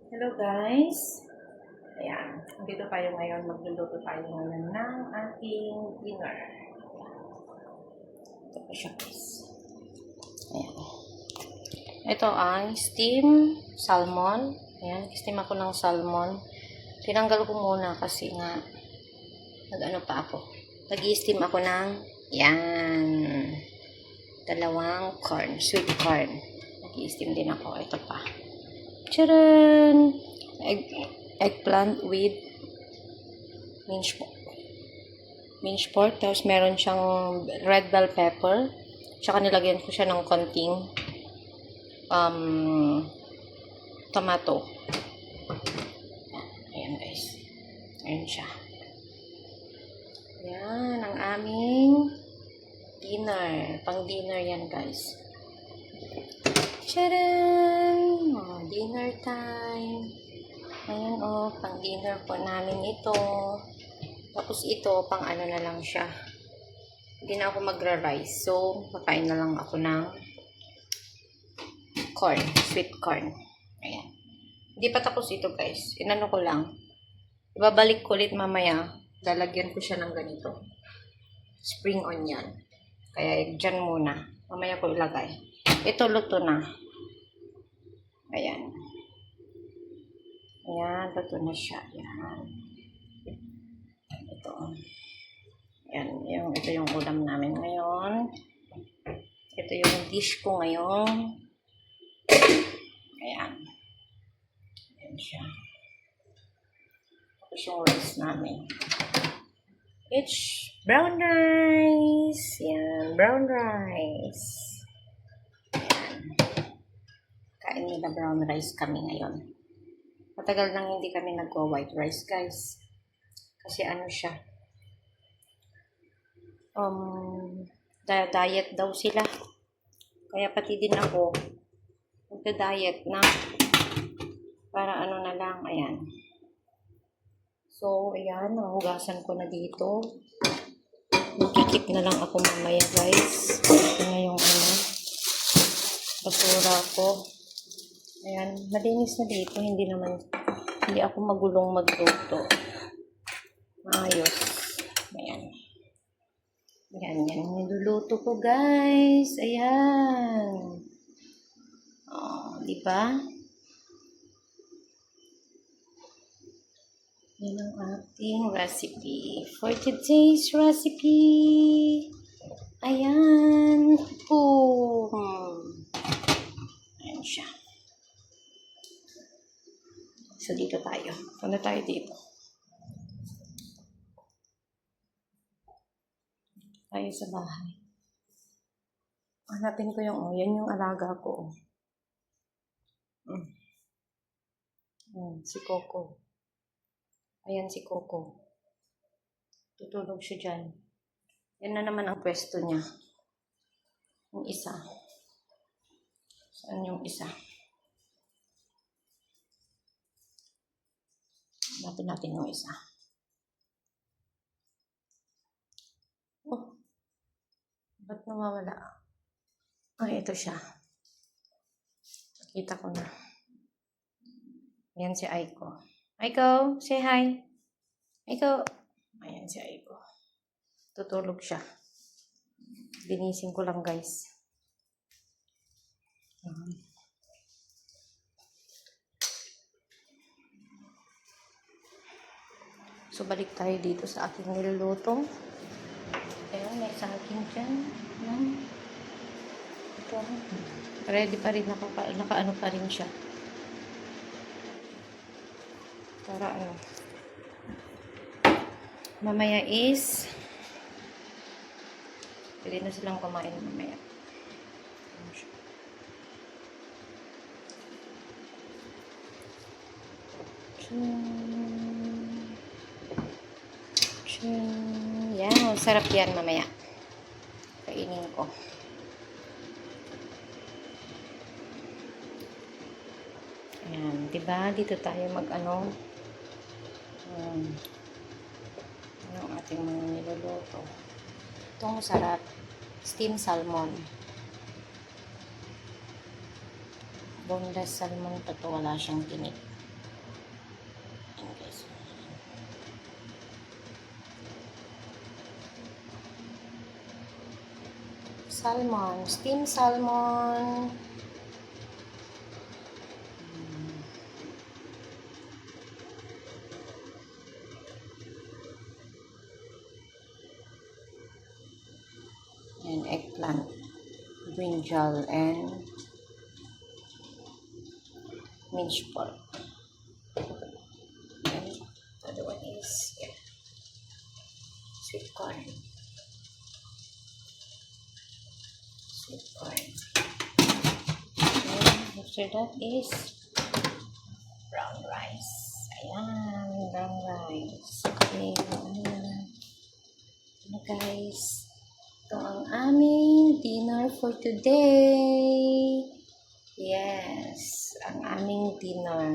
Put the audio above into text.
Hello guys! Ayan, dito tayo ngayon. Magluluto tayo ngayon ng ating dinner. Ito po siya guys. Ayan. Ito ay steam salmon. Ayan, steam ako ng salmon. Tinanggal ko muna kasi nga nag-ano pa ako. Nag-steam ako ng yan. Dalawang corn, sweet corn. Nag-steam din ako. Ito pa. Charan! Eggplant with minced pork. Tapos meron siyang red bell pepper. Tsaka nilagyan ko siya ng konting tomato. Ayan guys. Ayan siya. Ayan ang aming dinner. Pang dinner yan guys. Charan! Oh, dinner time. Ayan o, pang dinner po namin ito. Tapos ito, pang ano na lang siya. Hindi na ako magra-rice. So, kakain na lang ako ng corn, sweet corn. Ayan. Hindi pa tapos ito guys. Inano ko lang. Ibabalik ko ulit mamaya. Lalagyan ko siya ng ganito. Spring onion. Kaya dyan muna. Mamaya ko ilagay. Ito luto na. Ayan. Ayan, luto na siya. Ayan. Ito. Ayan, ito yung ulam namin ngayon. Ito yung dish ko ngayon. Ayan. Ayan siya. Tapos yung rice namin. It's brown rice. Ayan, brown rice. Ayan. Kain nila brown rice kami ngayon. Matagal nang hindi kami nagwa-white rice, guys. Kasi ano siya, diet daw sila. Kaya pati din ako, magda-diet na. Para ano na lang, ayan. So, ayan, nahugasan ko na dito. Magkikip na lang ako mamaya, guys. Ito na yung ano, basura ko. Ayan, malinis na dito. Hindi ako magulong magluto. Ayos. Ayan. Ayan, yan. Niluluto ko, guys. Ayan. Oh, di ba? Yan ang ating recipe. For today's recipe. Ayan. Boom. Ayan siya. So, dito tayo. Punta tayo dito. Tayo sa bahay. Hanapin ko yan yung alaga ko. Ayan, si Coco. Ayan si Coco. Tutulog siya dyan. Yan na naman ang pwesto niya. Yung isa. Saan yung isa? Hanapin natin yung isa. Oh. Ba't nawawala? Ay, ito siya. Nakita ko na. Ayan si Aiko. Aiko, say hi. Aiko. Ayan si Aiko. Tutulog siya. Ginising ko lang, guys. So, balik tayo dito sa aking niluluto. Ayan, may saging dyan. Ayan. Ito. Ready pa rin. Nakaano pa rin siya. Para ano. Mamaya is pwede na silang kumain mamaya. Yan, sarap yan mamaya. Kainin ko. Ayan, diba? Dito tayo mag-ano. Ang ating mga niluluto. Itong sarap. Steam salmon. Boneless salmon. Ito wala siyang tinik. Ayan, guys. Salmon, steam salmon. And eggplant, brinjal, and minced pork. And the other one is sweet corn. Sweet corn. And after that is brown rice. Ayan, brown rice. Okay, ano guys, ito ang aming dinner for today. Yes, ang aming dinner.